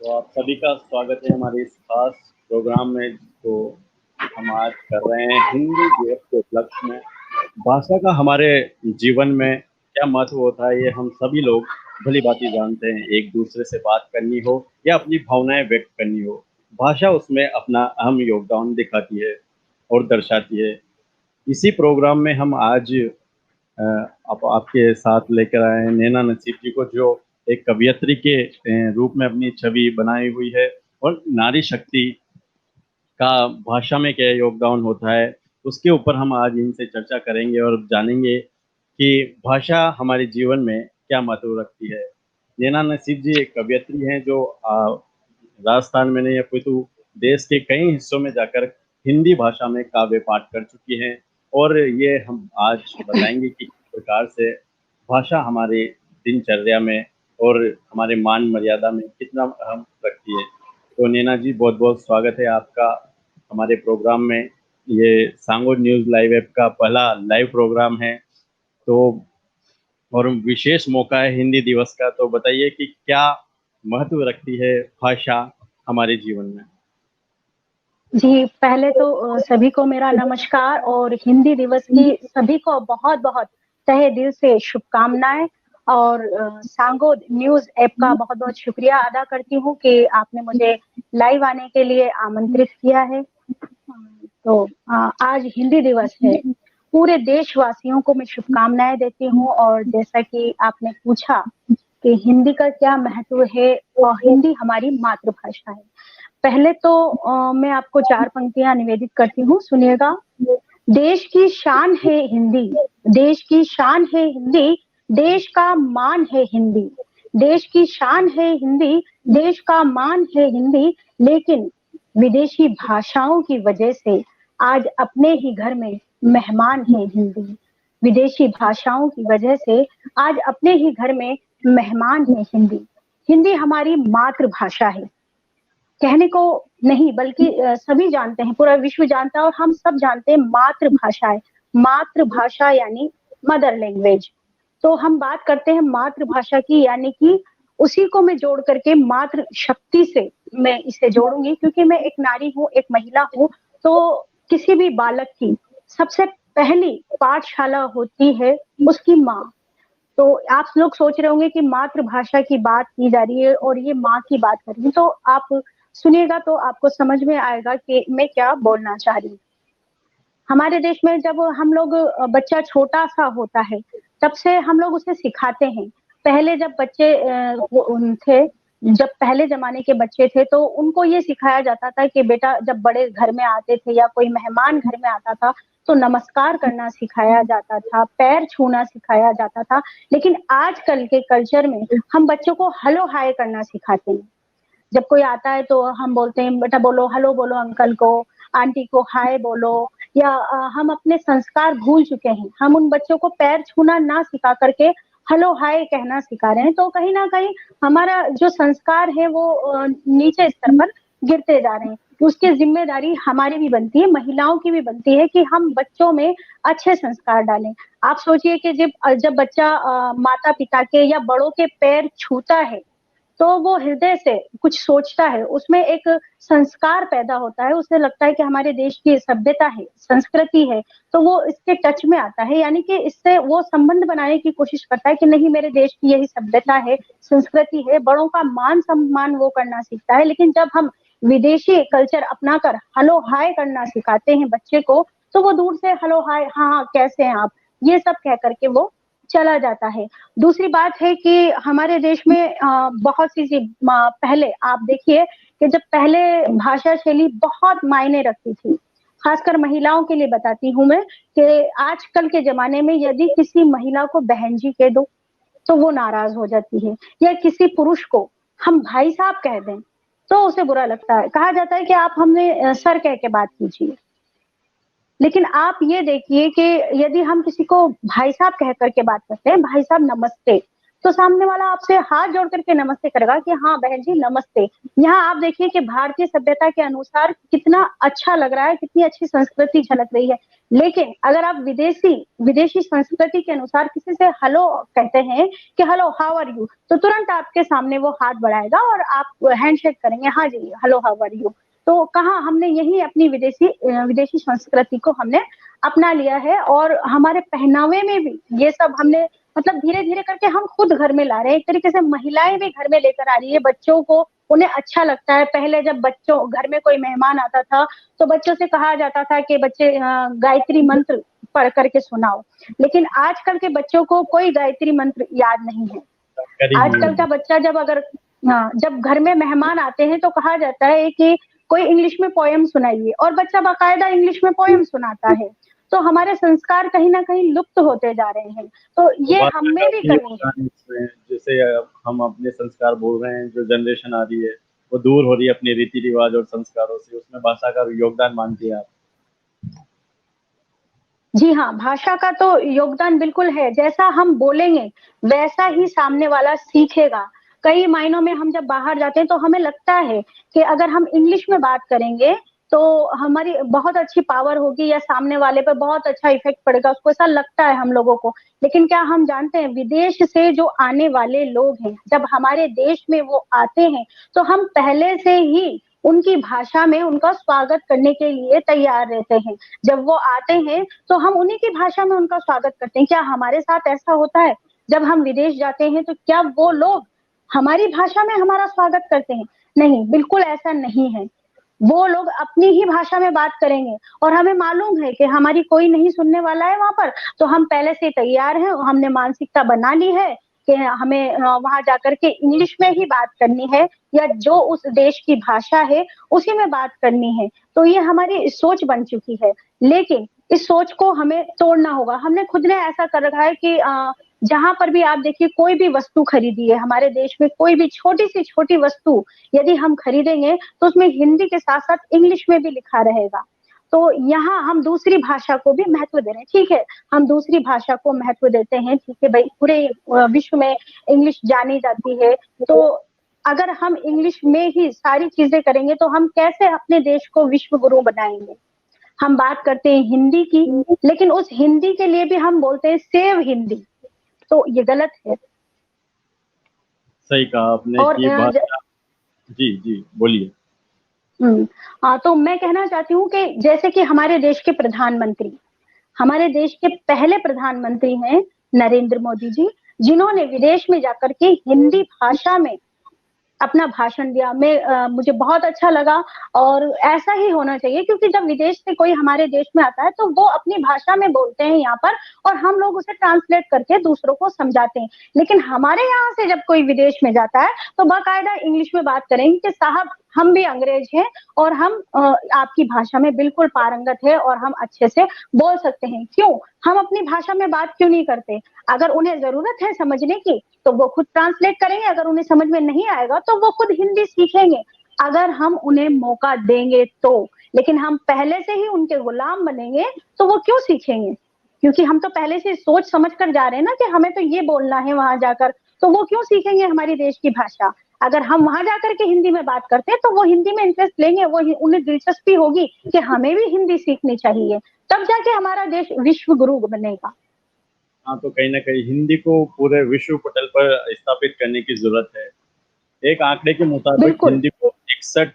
तो आप सभी का स्वागत है हमारे इस खास प्रोग्राम में जो हम आज कर रहे हैं हिंदी दिवस के उपलक्ष्य में। भाषा का हमारे जीवन में क्या महत्व होता है ये हम सभी लोग भली भांति जानते हैं। एक दूसरे से बात करनी हो या अपनी भावनाएं व्यक्त करनी हो, भाषा उसमें अपना अहम योगदान दिखाती है और दर्शाती है। इसी प्रोग्राम में हम आज आपके साथ लेकर आए हैं नैना नसीब जी को, जो एक कवयित्री के रूप में अपनी छवि बनाई हुई है और नारी शक्ति का भाषा में क्या योगदान होता है उसके ऊपर हम आज इनसे चर्चा करेंगे और जानेंगे कि भाषा हमारे जीवन में क्या महत्व रखती है। नैना नसीब जी एक कवयित्री हैं जो राजस्थान में नहीं अपितु देश के कई हिस्सों में जाकर हिंदी भाषा में काव्य पाठ कर चुकी हैं और ये हम आज बताएंगे कि किस प्रकार से भाषा हमारे दिनचर्या में और हमारे मान मर्यादा में कितना अहम रखती है। तो नैना जी बहुत बहुत स्वागत है आपका हमारे प्रोग्राम में। ये सांगो न्यूज़ लाइव ऐप का पहला लाइव प्रोग्राम है तो और विशेष मौका है हिंदी दिवस का, तो बताइए कि क्या महत्व रखती है भाषा हमारे जीवन में। जी, पहले तो सभी को मेरा नमस्कार और हिंदी दिवस की सभी को बहुत-बहुत तहे दिल से शुभकामनाएँ और सांगो न्यूज़ ऐप का बहुत-बहुत शुक्रिया अदा करती हूँ कि आपने मुझे लाइव आने के लिए आमंत्रित किया है। तो आज हिंदी दिवस है, पूरे देशवासियों को मैं शुभकामनाएँ देती हूँ और जैसा कि आपने पूछा कि हिंदी का क्या महत्व है और हिंदी हमारी मातृभाषा है। पहले तो मैं आपको 4 पंक्तियाँ निवेदित करती हूँ, सुनिएगा। देश की शान है हिंदी, देश की शान है हिंदी, देश का मान है हिंदी। देश की शान है हिंदी, देश का मान है हिंदी, लेकिन विदेशी भाषाओं की वजह से आज अपने ही घर में मेहमान है हिंदी। विदेशी भाषाओं की वजह से आज अपने ही घर में मेहमान है हिंदी। हिंदी हमारी मातृभाषा है। कहने को नहीं बल्कि सभी जानते हैं, पूरा विश्व जानता है और हम सब जानते हैं मातृभाषा है। मातृभाषा यानी मदर लैंग्वेज। तो हम बात करते हैं मातृभाषा की, यानी कि उसी को मैं जोड़ करके मातृ शक्ति से मैं इसे जोड़ूंगी, क्योंकि मैं एक नारी हूँ, एक महिला हूँ। तो किसी भी बालक की सबसे पहली पाठशाला होती है उसकी माँ। तो आप लोग सोच रहे होंगे कि मातृभाषा की बात की जा रही है और ये माँ की बात कर रही हूँ, तो आप सुनिएगा तो आपको समझ में आएगा कि मैं क्या बोलना चाह रही हूँ। हमारे देश में जब हम लोग बच्चा छोटा सा होता है तब से हम लोग उसे सिखाते हैं। पहले जब बच्चे थे, जब पहले जमाने के बच्चे थे तो उनको ये सिखाया जाता था कि बेटा जब बड़े घर में आते थे या कोई मेहमान घर में आता था तो नमस्कार करना सिखाया जाता था, पैर छूना सिखाया जाता था। लेकिन आजकल के कल्चर में हम बच्चों को हेलो हाय करना सिखाते हैं। जब कोई आता है तो हम बोलते हैं बेटा बोलो हेलो, बोलो अंकल को, आंटी को हाय बोलो, या हम अपने संस्कार भूल चुके हैं। हम उन बच्चों को पैर छूना ना सिखा करके हेलो हाय कहना सिखा रहे हैं। तो कहीं ना कहीं हमारा जो संस्कार है वो नीचे स्तर पर गिरते जा रहे हैं। उसकी जिम्मेदारी हमारी भी बनती है, महिलाओं की भी बनती है कि हम बच्चों में अच्छे संस्कार डालें। आप सोचिए कि जब जब बच्चा माता पिता के या बड़ों के पैर छूता है तो वो हृदय से कुछ सोचता है, उसमें एक संस्कार पैदा होता है, उसे लगता है कि हमारे देश की सभ्यता है, संस्कृति है, तो वो इसके टच में आता है, यानी कि इससे वो संबंध बनाने की कोशिश करता है कि नहीं मेरे देश की यही सभ्यता है, संस्कृति है। बड़ों का मान सम्मान वो करना सीखता है। लेकिन जब हम विदेशी कल्चर अपनाकर हेलो हाय करना सिखाते हैं बच्चे को, तो वो दूर से हेलो हाय, हाँ हाँ कैसे हैं आप, ये सब कह करके वो चला जाता है। दूसरी बात है कि हमारे देश में बहुत सी पहले आप देखिए कि जब पहले भाषा शैली बहुत मायने रखती थी, खासकर महिलाओं के लिए बताती हूँ मैं, कि आजकल के ज़माने में यदि किसी महिला को बहन जी कह दो, तो वो नाराज़ हो जाती है, या किसी पुरुष को हम भाई साहब कह दें, तो उसे बुरा लगता है। कहा जाता है कि आप हमने सर कह के बात कीजिए। लेकिन आप ये देखिए कि यदि हम किसी को भाई साहब कह करके बात करते हैं, भाई साहब नमस्ते, तो सामने वाला आपसे हाथ जोड़ करके नमस्ते करेगा कि हाँ बहन जी नमस्ते। यहाँ आप देखिए कि भारतीय सभ्यता के अनुसार कितना अच्छा लग रहा है, कितनी अच्छी संस्कृति झलक रही है। लेकिन अगर आप विदेशी संस्कृति के अनुसार किसी से हेलो कहते हैं कि हेलो हाउ आर यू, तो तुरंत आपके सामने वो हाथ बढ़ाएगा और आप हैंडशेक करेंगे, हाँ जी हेलो हाउ आर यू। तो कहाँ हमने यही अपनी विदेशी संस्कृति को हमने अपना लिया है, और हमारे पहनावे में भी ये सब हमने मतलब धीरे-धीरे करके हम खुद घर में ला रहे हैं। एक तरीके से महिलाएँ भी घर में लेकर आ रही है बच्चों को, उन्हें अच्छा लगता है। पहले जब बच्चों घर में कोई मेहमान आता था, तो बच्चों से कहा जाता था कि बच्चे गायत्री मंत्र पढ़ करके सुनाओ। लेकिन आजकल के बच्चों को कोई गायत्री मंत्र याद नहीं है। आजकल का बच्चा जब घर में मेहमान आते हैं तो कहा जाता है कि कोई इंग्लिश में पोएम सुनाइए, और बच्चा बाकायदा इंग्लिश में पोएम सुनाता है। तो हमारे संस्कार कहीं न कहीं लुप्त होते जा रहे हैं। तो ये हमें भी करनी है। जैसे हम अपने संस्कार बोल रहे हैं, जो जनरेशन आ रही है वो दूर हो रही है अपने रीति रिवाज और संस्कारों से, उसमें भाषा का योगदान मानती है आप? जी हाँ, भाषा का तो योगदान बिल्कुल है। जैसा हम बोलेंगे, वैसा ही सामने वाला सीखेगा। कई मायनों में हम जब बाहर जाते हैं तो हमें लगता है कि अगर हम इंग्लिश में बात करेंगे, तो हमारी बहुत अच्छी पावर होगी या सामने वाले पे बहुत अच्छा इफ़ेक्ट पड़ेगा, उसको ऐसा लगता है हम लोगों को। लेकिन क्या हम जानते हैं विदेश से जो आने वाले लोग हैं, जब हमारे देश में वो आते हैं, तो हम पहले से ही उनकी भाषा में उनका स्वागत करने के लिए तैयार रहते हैं। जब वो आते हैं तो हम उन्हीं की भाषा में उनका स्वागत करते हैं। क्या हमारे साथ ऐसा होता है? जब हम विदेश जाते हैं तो क्या वो लोग हमारी भाषा में हमारा स्वागत करते हैं? नहीं, बिल्कुल ऐसा नहीं है। वो लोग अपनी ही भाषा में बात करेंगे, और हमें मालूम है कि हमारी कोई नहीं सुनने वाला है वहाँ पर, तो हम पहले से तैयार हैं, हमने मानसिकता बना ली है कि हमें वहाँ जाकर के इंग्लिश में ही बात करनी है, या जो उस देश की भाषा है, उसी में बात करनी है। तो ये हमारी सोच बन चुकी है। लेकिन इस सोच को हमें तोड़ना होगा। हमने खुद ने ऐसा कर रखा है कि जहाँ पर भी आप देखिए कोई भी वस्तु खरीदिए हमारे देश में, कोई भी छोटी से छोटी वस्तु यदि हम खरीदेंगे तो उसमें हिंदी के साथ-साथ इंग्लिश में भी लिखा रहेगा। तो यहाँ हम दूसरी भाषा को भी महत्व दे रहे हैं। ठीक है, हम दूसरी भाषा को महत्व देते हैं, ठीक है भई, पूरे विश्व में इंग्लिश जानी जाती है। तो अगर हम इंग्लिश में ही सारी चीज़ें करेंगे तो हम कैसे अपने देश को विश्व गुरु बनाएँगे? हम बात करते हैं हिंदी की, लेकिन उस हिंदी के लिए भी हम बोलते हैं सेव हिंदी, तो ये गलत है। सही कहा आपने और कि भाषा। जी, जी, बोलिए। तो मैं कहना चाहती हूँ कि जैसे कि हमारे देश के पहले प्रधानमंत्री हैं नरेंद्र मोदी जी, जिन्होंने विदेश में जाकर के हिंदी भाषा में अपना भाषण दिया। मुझे बहुत अच्छा लगा, और ऐसा ही होना चाहिए, क्योंकि जब विदेश से कोई हमारे देश में आता है तो वो अपनी भाषा में बोलते हैं यहाँ पर, और हम लोग उसे ट्रांसलेट करके दूसरों को समझाते हैं। लेकिन हमारे यहाँ से जब कोई विदेश में जाता है तो बाकायदा इंग्लिश में बात करेंगे कि साहब हम भी अंग्रेज हैं, और हम आपकी भाषा में बिल्कुल पारंगत है, और हम अच्छे से बोल सकते हैं। क्यों? हम अपनी भाषा में बात क्यों नहीं करते? अगर उन्हें ज़रूरत है समझने की, तो वो खुद ट्रांसलेट करेंगे, अगर उन्हें समझ में नहीं आएगा तो वो खुद हिंदी सीखेंगे, अगर हम उन्हें मौका देंगे तो। लेकिन हम पहले से ही उनके गुलाम बनेंगे तो वो क्यों सीखेंगे? क्योंकि हम तो पहले से सोच समझ कर जा रहे हैं ना कि हमें तो ये बोलना है वहाँ जाकर, तो वो क्यों सीखेंगे हमारी देश की भाषा? अगर हम वहाँ जाकर के हिंदी में बात करते हैं तो वो हिंदी में इंटरेस्ट लेंगे, उन्हें दिलचस्पी होगी कि हमें भी हिंदी सीखनी चाहिए, तब जाके हमारा देश विश्व गुरु बनेगा। हाँ, तो कहीं न कहीं हिंदी को पूरे विश्व पटल पर स्थापित करने की ज़रूरत है। एक आंकड़े के मुताबिक बिल्कुल। हिंदी को 61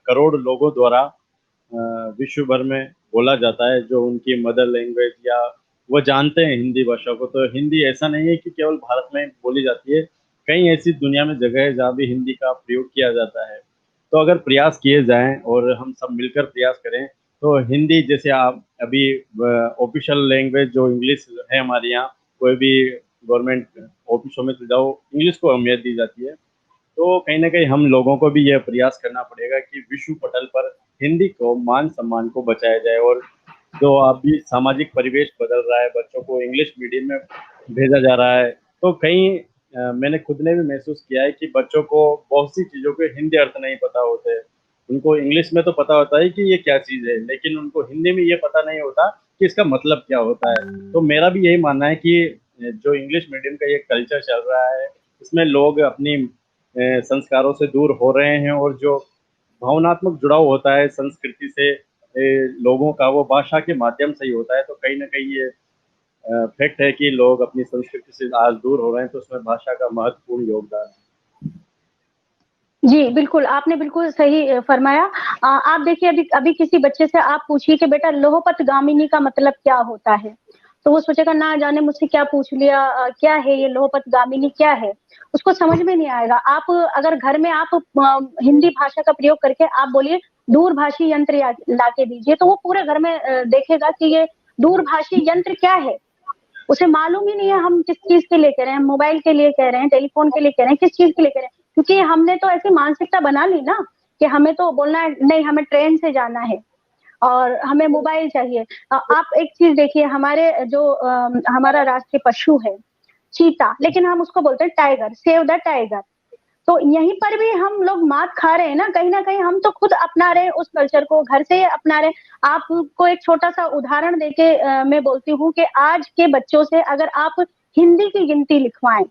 करोड़ लोगों द्वारा विश्व भर में बोला जाता है, जो उनकी मदर लैंग्वेज या वो जानते हैं हिंदी भाषा को। तो हिंदी ऐसा नहीं है कि केवल भारत में बोली जाती है, कई ऐसी दुनिया में जगह है जहाँ भी हिंदी का प्रयोग किया जाता है। तो अगर प्रयास किए जाएँ और हम सब मिलकर प्रयास करें, तो हिंदी जैसे आप अभी ऑफ़िशियल लैंग्वेज जो इंग्लिश है हमारे यहाँ, कोई भी गवर्नमेंट ऑफ़िसों में तो जाओ, इंग्लिश को अहमियत दी जाती है। तो कहीं न कहीं हम लोगों को भी यह प्रयास करना पड़ेगा कि विश्व पटल पर हिंदी को मान-सम्मान को बचाया जाए, और जो अभी सामाजिक परिवेश बदल रहा है, बच्चों को इंग्लिश मीडियम में भेजा जा रहा है, तो कहीं मैंने खुद ने भी महसूस किया है कि बच्चों को बहुत सी चीज़ों के हिंदी अर्थ नहीं पता होते हैं। उनको इंग्लिश में तो पता होता है कि ये क्या चीज़ है, लेकिन उनको हिंदी में ये पता नहीं होता कि इसका मतलब क्या होता है। तो मेरा भी यही मानना है कि जो इंग्लिश मीडियम का ये कल्चर चल रहा है, इसमें लोग अपनी संस्कारों से दूर हो रहे हैं, और जो भावनात्मक जुड़ाव होता है संस्कृति से, लोगों का वो भाषा के माध्यम से ही होता है। तो कहीं न कहीं ये फैक्ट है कि लोग अपनी संस्कृति से आज दूर हो रहे हैं, तो उसमें भाषा का महत्वपूर्ण योगदान है। जी, बिल्कुल, आपने बिल्कुल सही फरमाया। आप देखिए अभी अभी किसी बच्चे से आप पूछिए कि बेटा लोहपतगामिनी का मतलब क्या होता है? तो वो सोचेगा ना जाने मुझसे क्या पूछ लिया, क्या है ये लोहपतगामिनी क्या है? उसको समझ में नहीं आएगा। आप अगर घर में आप हिंदी भाषा का प्रयोग करके आप बोलिए दूरभाषी यंत्र या लाके दीजिए, तो वो पूरे घर में देखेगा कि ये दूरभाषी यंत्र क्या है? उसे मालूम ही नहीं है हम किस चीज़ के लिए कह रहे हैं, मोबाइल के लिए कह रहे हैं, टेलीफ़ोन के लिए कह रहे हैं, किस चीज़ के लिए कह रहे हैं? क्योंकि हमने तो ऐसी मानसिकता बना ली ना कि हमें तो बोलना है नहीं हमें ट्रेन से जाना है और हमें मोबाइल चाहिए। आप एक चीज़ देखिए हमारे जो हमारा राष्ट्रीय पशु है, चीता, लेकिन हम उसको बोलते हैं टाइगर, सेव द टाइगर। तो यहीं पर भी हम लोग मात खा रहे हैं ना, कहीं न कहीं हम तो खुद अपना रहे हैं उस कल्चर को, घर से ही अपना रहे हैं। आपको एक छोटा-सा उदाहरण देके मैं बोलती हूँ कि आज के बच्चों से अगर आप हिंदी की गिनती लिखवाएँ,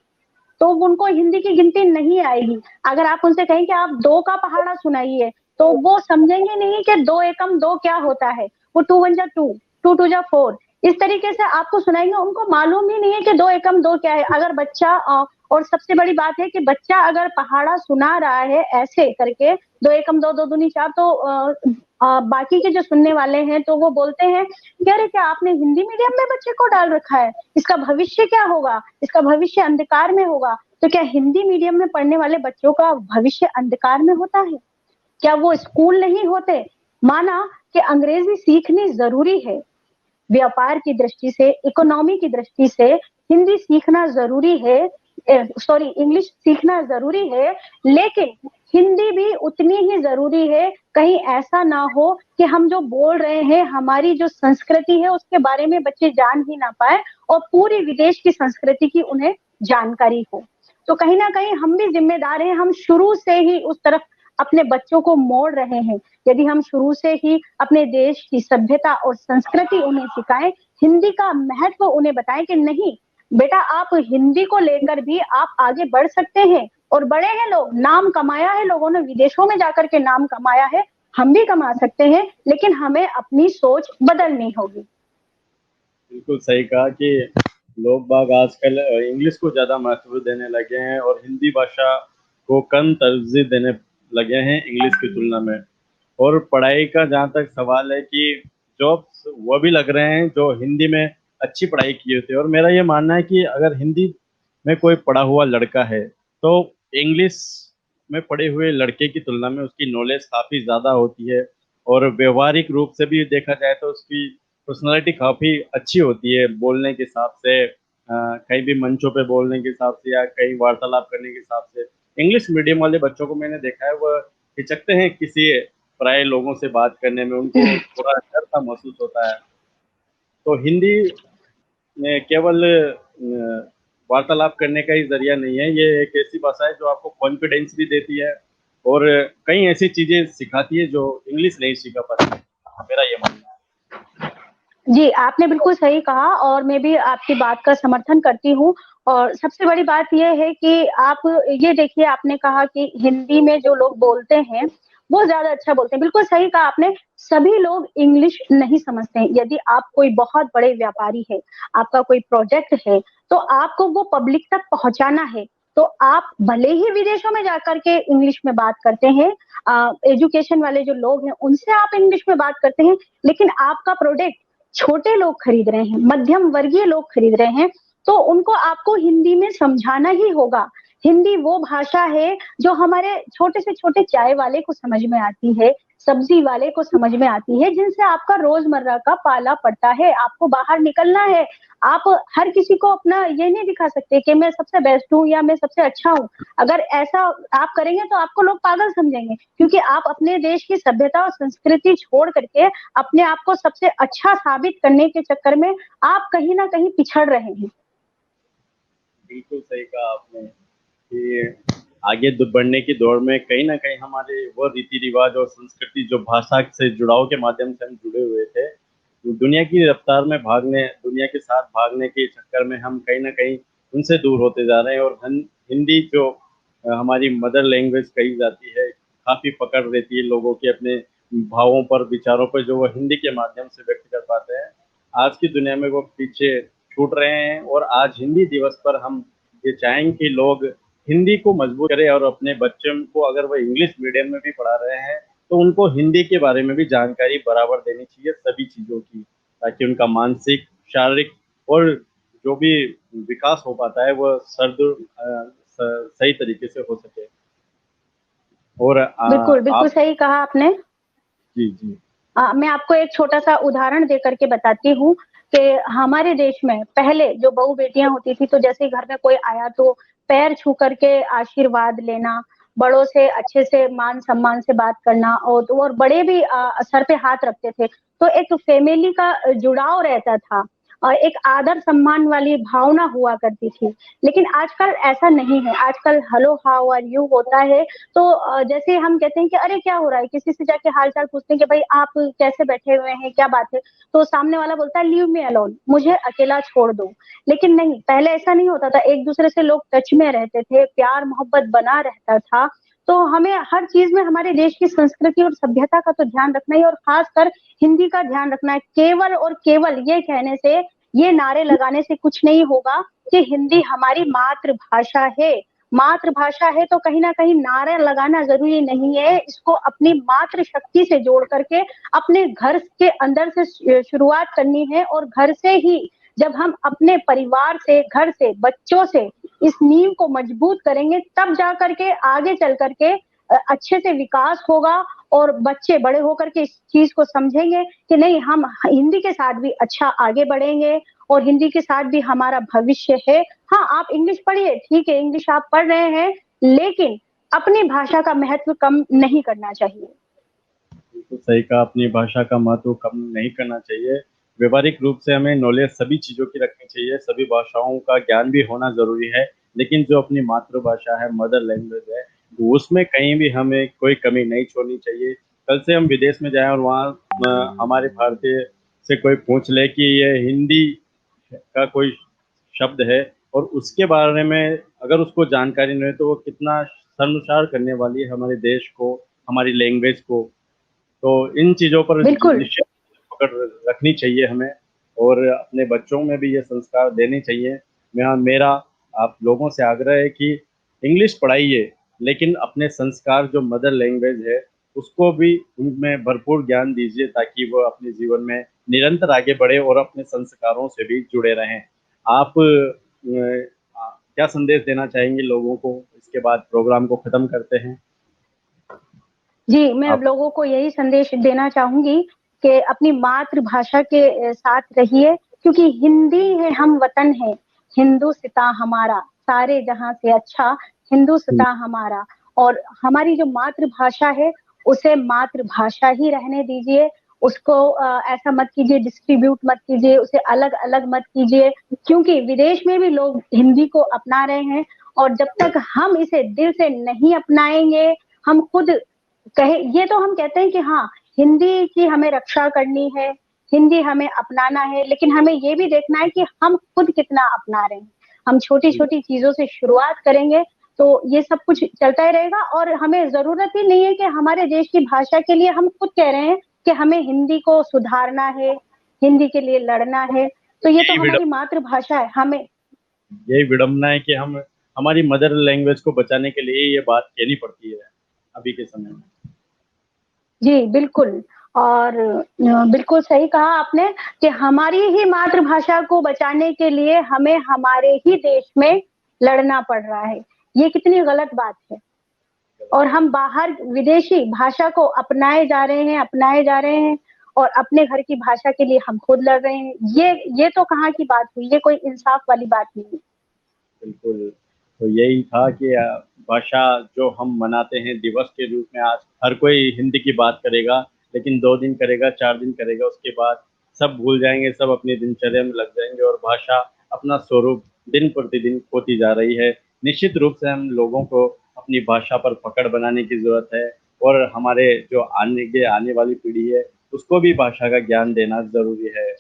तो उनको हिंदी की गिनती नहीं आएगी। अगर आप उनसे कहें कि आप 2 का पहाड़ा सुनाइए, तो वो समझेंगे नहीं कि 2 एकम 2 क्या होता है। वो 2 वन जा 2, 2 टू जा 4 इस तरीके से आपको सुनाएँगे, उनको मालूम ही नहीं है कि 2 एकम 2 क्या है। अगर बच्चा और सबसे बड़ी बात है कि बच्चा अगर पहाड़ा सुना रहा है ऐसे करके 2 एकम 2, 2 दूनी 4 तो बाकी के जो सुनने वाले हैं तो वो बोलते हैं कि अरे क्या आपने हिंदी मीडियम में बच्चे को डाल रखा है? इसका भविष्य क्या होगा? इसका भविष्य अंधकार में होगा। तो क्या हिंदी मीडियम में पढ़ने वाले बच्चों का भविष्य अंधकार में होता है? क्या वो स्कूल नहीं होते? माना कि अंग्रेजी सीखनी ज़रूरी है, व्यापार की दृष्टि से, इकोनॉमी की दृष्टि से हिंदी सीखना ज़रूरी है सॉरी इंग्लिश सीखना ज़रूरी है, लेकिन हिंदी भी उतनी ही ज़रूरी है, कहीं ऐसा ना हो कि हम जो बोल रहे हैं, हमारी जो संस्कृति है उसके बारे में बच्चे जान ही ना पाएँ और पूरी विदेश की संस्कृति की उन्हें जानकारी हो। तो कहीं न कहीं हम भी ज़िम्मेदार हैं, हम शुरू से ही उस तरफ अपने बच्चों को मोड़ रहे हैं। यदि हम शुरू से ही अपने देश की सभ्यता और संस्कृति उन्हें सिखाएँ, हिंदी का महत्व उन्हें बताएँ कि नहीं, बेटा आप हिंदी को लेकर भी आप आगे बढ़ सकते हैं और बड़े हैं लोग, नाम कमाया है लोगों ने विदेशों में जाकर के नाम कमाया है, हम भी कमा सकते हैं, लेकिन हमें अपनी सोच बदलनी होगी। बिल्कुल सही कहा कि लोग बाग आजकल इंग्लिश को ज़्यादा महत्व देने लगे हैं और हिंदी भाषा को कम तरजीह देने लगे हैं इंग्लिश की तुलना में। और पढ़ाई का जहाँ तक सवाल है कि जॉब्स वो भी लग रहे हैं जो हिंदी में अच्छी पढ़ाई किए होते हैं और मेरा ये मानना है कि अगर हिंदी में कोई पढ़ा हुआ लड़का है, तो इंग्लिश में पढ़े हुए लड़के की तुलना में उसकी नॉलेज काफ़ी ज़्यादा होती है और व्यावहारिक रूप से भी देखा जाए तो उसकी पर्सनैलिटी काफ़ी अच्छी होती है बोलने के हिसाब से कहीं भी मंचों पे बोलने के हिसाब से या कहीं वार्तालाप करने के हिसाब से। इंग्लिश मीडियम वाले बच्चों को मैंने देखा है वह हिचकते हैं किसी पराए लोगों से बात करने में, उनको थोड़ा डर-सा महसूस होता है। तो हिंदी में केवल वार्तालाप करने का ही ज़रिया नहीं है, ये एक ऐसी भाषा है जो आपको कॉन्फिडेंस भी देती है और कई ऐसी चीज़ें सिखाती है जो इंग्लिश नहीं सिखा पाती। मेरा ये मानना है। जी, आपने बिल्कुल सही कहा और मैं भी आपकी बात का समर्थन करती हूँ और सबसे बड़ी बात ये है कि आप ये देखिए आपने कहा कि हिंदी में जो लोग बोलते हैं, वो ज़्यादा अच्छा बोलते हैं। बिल्कुल सही कहा आपने, सभी लोग इंग्लिश नहीं समझते हैं। यदि आप कोई बहुत बड़े व्यापारी हैं, आपका कोई प्रोजेक्ट है, तो आपको वो पब्लिक तक पहुँचाना है, तो आप भले ही विदेशों में जाकर के इंग्लिश में बात करते हैं एजुकेशन वाले जो लोग हैं, उनसे आप इंग्लिश में बात करते हैं, लेकिन आपका प्रोडक्ट छोटे लोग खरीद रहे हैं, मध्यम वर्गीय लोग खरीद रहे हैं, तो उनको आपको हिंदी में समझाना ही होगा। हिंदी वो भाषा है जो हमारे छोटे से छोटे चाय वाले को समझ में आती है, सब्जी वाले को समझ में आती है, जिनसे आपका रोज़मर्रा का पाला पड़ता है, आपको बाहर निकलना है। आप हर किसी को अपना ये नहीं दिखा सकते कि मैं सबसे बेस्ट हूँ या मैं सबसे अच्छा हूँ। अगर ऐसा आप करेंगे तो आपको लोग पागल समझेंगे, क्योंकि आप अपने देश की सभ्यता और संस्कृति छोड़ करके अपने आप को सबसे अच्छा साबित करने के चक्कर में आप कहीं न कहीं पिछड़ रहे हैं। बिल्कुल सही कहा आपने कि आगे बढ़ने की दौड़ में कहीं न कहीं हमारे वो रीति-रिवाज और संस्कृति जो भाषा से जुड़ाव के माध्यम से हम जुड़े हुए थे, दुनिया की रफ्तार में भागने दुनिया के साथ भागने के चक्कर में हम कहीं न कहीं उनसे दूर होते जा रहे हैं और हिंदी जो हमारी मदर लैंग्वेज कही जाती है, काफ़ी पकड़ रहती है लोगों के अपने भावों पर, विचारों पर जो वो हिंदी के माध्यम से व्यक्त कर पाते हैं, आज की दुनिया में वो पीछे छूट रहे हैं। और आज हिंदी दिवस पर हम ये चाहेंगे कि लोग हिंदी को मजबूत करें और अपने बच्चों को अगर वो इंग्लिश मीडियम में भी पढ़ा रहे हैं, तो उनको हिंदी के बारे में भी जानकारी बराबर देनी चाहिए सभी चीज़ों की, ताकि उनका मानसिक, शारीरिक और जो भी विकास हो पाता है वो सही तरीके से हो सके। और बिल्कुल, बिल्कुल आप सही कहा आपने। जी, जी। मैं आपको एक छोटा-सा उदाहरण दे कर के बताती हूँ कि हमारे देश में पहले जो बहू-बेटियाँ होती थी, तो जैसे ही घर में कोई आया तो पैर छू कर के आशीर्वाद लेना, बड़ों से अच्छे से मान-सम्मान से बात करना और बड़े भी सर पे हाथ रखते थे। तो एक फैमिली का जुड़ाव रहता था और एक आदर-सम्मान वाली भावना हुआ करती थी। लेकिन आजकल ऐसा नहीं है, आजकल हेलो हाउ आर यू होता है, तो जैसे हम कहते हैं कि अरे क्या हो रहा है? किसी से जाके हाल-चाल पूछते हैं कि भाई आप कैसे बैठे हुए हैं? क्या बात है? तो सामने वाला बोलता है लीव मी अलोन, मुझे अकेला छोड़ दो। लेकिन नहीं, पहले ऐसा नहीं होता था, एक-दूसरे से लोग टच में रहते थे, प्यार-मोहब्बत बना रहता था। तो हमें हर चीज़ में हमारे देश की संस्कृति और सभ्यता का तो ध्यान रखना ही और ख़ासकर हिंदी का ध्यान रखना है। केवल और केवल ये कहने से, ये नारे लगाने से कुछ नहीं होगा कि हिंदी हमारी मातृभाषा है। मातृभाषा है तो कहीं न कहीं नारा लगाना ज़रूरी नहीं है, इसको अपनी मातृशक्ति से जोड़ करके अपने घर के अंदर से शुरुआत करनी है और घर से ही जब हम अपने परिवार से, घर से, बच्चों से इस नींव को मजबूत करेंगे तब जा कर के आगे चल कर के अच्छे से विकास होगा और बच्चे बड़े होकर के इस चीज़ को समझेंगे कि नहीं हम हिंदी के साथ भी अच्छा आगे बढ़ेंगे और हिंदी के साथ भी हमारा भविष्य है। हाँ, आप इंग्लिश पढ़िए, ठीक है, इंग्लिश आप पढ़ रहे हैं, लेकिन अपनी भाषा का महत्व कम नहीं करना चाहिए। बिल्कुल सही कहा, अपनी भाषा का महत्व कम नहीं करना चाहिए। व्यावहारिक रूप से हमें नॉलेज सभी चीज़ों की रखनी चाहिए, सभी भाषाओं का ज्ञान भी होना ज़रूरी है, लेकिन जो अपनी मातृभाषा है, मदर लैंग्वेज है, उसमें कहीं भी हमें कोई कमी नहीं छोड़नी चाहिए। कल से हम विदेश में जाएँ और वहाँ हमारे भारतीय से कोई पूछ ले कि ये हिंदी का कोई शब्द है और उसके बारे में अगर उसको जानकारी नहीं है, तो वो कितना शर्मसार करने वाली है हमारे देश को, हमारी लैंग्वेज को। तो इन चीज़ों पर बिल्कुल, निश्चित पकड़ रखनी चाहिए हमें और अपने बच्चों में भी ये संस्कार देने चाहिए। मेरा आप लोगों से आग्रह है कि इंग्लिश पढ़ाइए, लेकिन अपने संस्कार जो मदर लैंग्वेज है, उसको भी उनमें भरपूर ज्ञान दीजिए ताकि वो अपने जीवन में निरंतर आगे बढ़े और अपने संस्कारों से भी जुड़े रहें। आप क्या संदेश देना चाहेंगे लोगों को? इसके बाद प्रोग्राम को खत्म करते हैं। जी, मैं अब आप लोगों को यही संदेश देना चाहूँगी कि अपनी मातृभाषा के साथ रहिए क्योंकि हिंदी है हम वतन है, हिंदुस्ताँ हमारा, सारे जहाँ से अच्छा हुँ, हिंदुस्ताँ हमारा और हमारी जो मातृभाषा है, उसे मातृभाषा ही रहने दीजिए, उसको ऐसा मत कीजिए, डिस्ट्रीब्यूट मत कीजिए, उसे अलग-अलग मत कीजिए क्योंकि विदेश में भी लोग हिंदी को अपना रहे हैं और जब तक हम इसे दिल से नहीं अपनाएँगे, हम खुद कहे ये तो हम कहते हैं कि हाँ, हिंदी की हमें रक्षा करनी है, हिंदी हमें अपनाना है, लेकिन हमें ये भी देखना है कि हम खुद कितना अपना रहे हैं। हम हुँ, छोटी-छोटी चीज़ों से शुरुआत करेंगे, तो ये सब कुछ चलता ही रहेगा और हमें ज़रूरत ही नहीं है कि हमारे देश की भाषा के लिए हम खुद कह रहे हैं कि हमें हिंदी को सुधारना है, हिंदी के लिए लड़ना है, तो ये तो यही विड हमारी मातृभाषा है, हमें यही विडंबना है कि हम हमारी मदर लैंग्वेज को बचाने के लिए ये बात कहनी पड़ती है, अभी के समय में। जी, बिल्कुल और बिल्कुल सही कहा आपने कि हमारी ही मातृभाषा को बचाने के लिए हमें हमारे ही देश में लड़ना पड़ रहा है। ये कितनी गलत बात है और हम बाहर विदेशी भाषा को अपनाए जा रहे हैं और अपने घर की भाषा के लिए हम खुद लड़ रहे हैं। ये तो कहाँ की बात हुई, ये कोई इंसाफ वाली बात नहीं है। बिल्कुल, तो यही था कि भाषा जो हम मनाते हैं दिवस के रूप में आज हर कोई हिंदी की बात करेगा, लेकिन 2 दिन करेगा, 4 दिन करेगा, उसके बाद सब भूल जाएँगे, सब अपनी दिनचर्या में लग जाएँगे और भाषा अपना स्वरूप दिन-प्रतिदिन खोती जा रही है। निश्चित रूप से हम लोगों को अपनी भाषा पर पकड़ बनाने की ज़रूरत है और हमारे जो आने वाली पीढ़ी है, उसको भी भाषा का ज्ञान देना ज़रूरी है।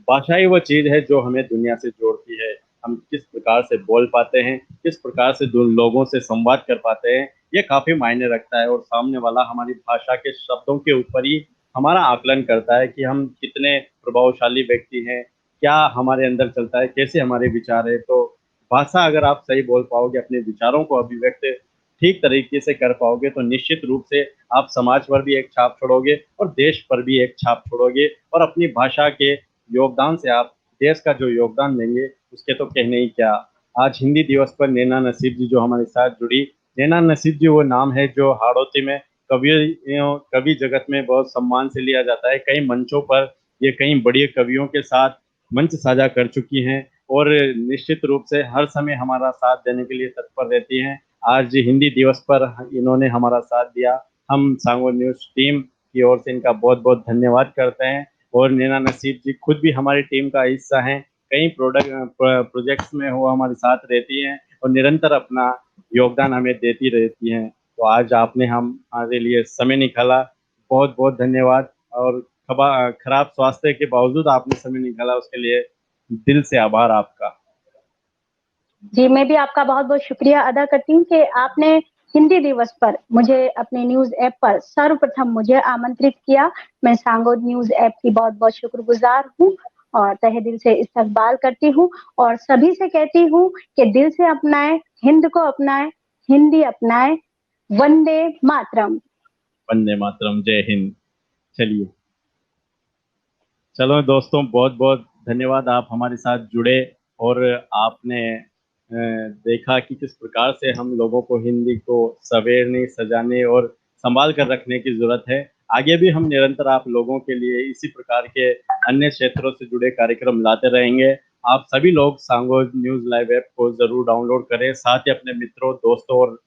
भाषा ही वो चीज़ है जो हमें दुनिया से जोड़ती है। हम किस प्रकार से बोल पाते हैं, किस प्रकार से लोगों से संवाद कर पाते हैं, ये काफ़ी मायने रखता है। और सामने वाला हमारी भाषा के शब्दों के ऊपर ही हमारा आकलन करता है कि हम कितने प्रभावशाली व्यक्ति हैं, क्या हमारे अंदर चलता है, कैसे हमारे विचार है। तो भाषा अगर आप सही बोल पाओगे, अपने विचारों को अभिव्यक्त ठीक तरीके से कर पाओगे, तो निश्चित रूप से आप समाज पर भी एक छाप छोड़ोगे और देश पर भी एक छाप छोड़ोगे, और अपनी भाषा के योगदान से आप देश का जो योगदान देंगे उसके तो कहने ही क्या। आज हिंदी दिवस पर नैना नसीब जी जो हमारे साथ जुड़ी, नैना नसीब जी वो नाम है जो हाड़ौती में कवि जगत में बहुत सम्मान से लिया जाता है। कई मंचों पर ये कई बड़े कवियों के साथ मंच साझा कर चुकी हैं और निश्चित रूप से हर समय हमारा साथ देने के लिए तत्पर रहती हैं। आज हिंदी दिवस पर इन्होंने हमारा साथ दिया। हम सांगो न्यूज़ टीम की ओर से इनका बहुत बहुत धन्यवाद करते हैं। और नैना नसीब जी खुद भी हमारी टीम का हिस्सा हैं, कई प्रोजेक्ट्स में वो हमारे साथ रहती हैं और निरंतर अपना योगदान हमें देती रहती हैं। तो आज आपने हमारे लिए समय निकाला, बहुत बहुत धन्यवाद। और खराब स्वास्थ्य के बावजूद आपने समय निकाला, उसके लिए दिल से आभार आपका। जी, मैं भी आपका बहुत-बहुत शुक्रिया अदा करती हूँ कि आपने हिंदी दिवस पर मुझे अपने न्यूज़ ऐप पर सर्वप्रथम मुझे आमंत्रित किया। मैं सांगो न्यूज़ ऐप की बहुत-बहुत शुक्रगुज़ार हूँ और तहे दिल से इस्तकबाल करती हूँ और सभी से कहती हूँ कि दिल से अपनाएँ, हिंद को अपनाएँ, हिंदी अपनाएँ, वंदे मातरम। वंदे मातरम, जय हिंद। चलिए, चलो दोस्तों, बहुत बहुत धन्यवाद, आप हमारे साथ जुड़े और आपने देखा कि किस प्रकार से हम लोगों को हिंदी को सवेरने, सजाने और संभाल कर रखने की ज़रूरत है। आगे भी हम निरंतर आप लोगों के लिए इसी प्रकार के अन्य क्षेत्रों से जुड़े कार्यक्रम लाते रहेंगे। आप सभी लोग सांगो न्यूज़ लाइव ऐप को ज़रूर डाउनलोड करें, साथ ही अपने मित्रों, दोस्तों और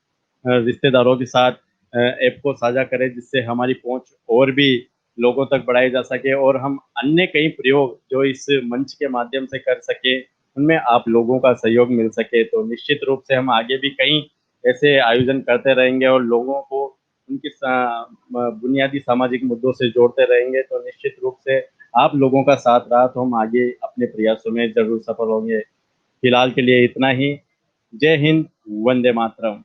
रिश्तेदारों के साथ ऐप को साझा करें, जिससे हमारी पहुंच और भी लोगों तक बढ़ाई जा सके और हम अन्य कई प्रयोग जो इस मंच के माध्यम से कर सके, उनमें आप लोगों का सहयोग मिल सके। तो निश्चित रूप से हम आगे भी कई ऐसे आयोजन करते रहेंगे और लोगों को उनके बुनियादी सामाजिक मुद्दों से जोड़ते रहेंगे। तो निश्चित रूप से आप लोगों का साथ रहा तो हम आगे अपने प्रयासों में ज़रूर सफल होंगे। फिलहाल के लिए इतना ही। जय हिंद, वंदे मातरम।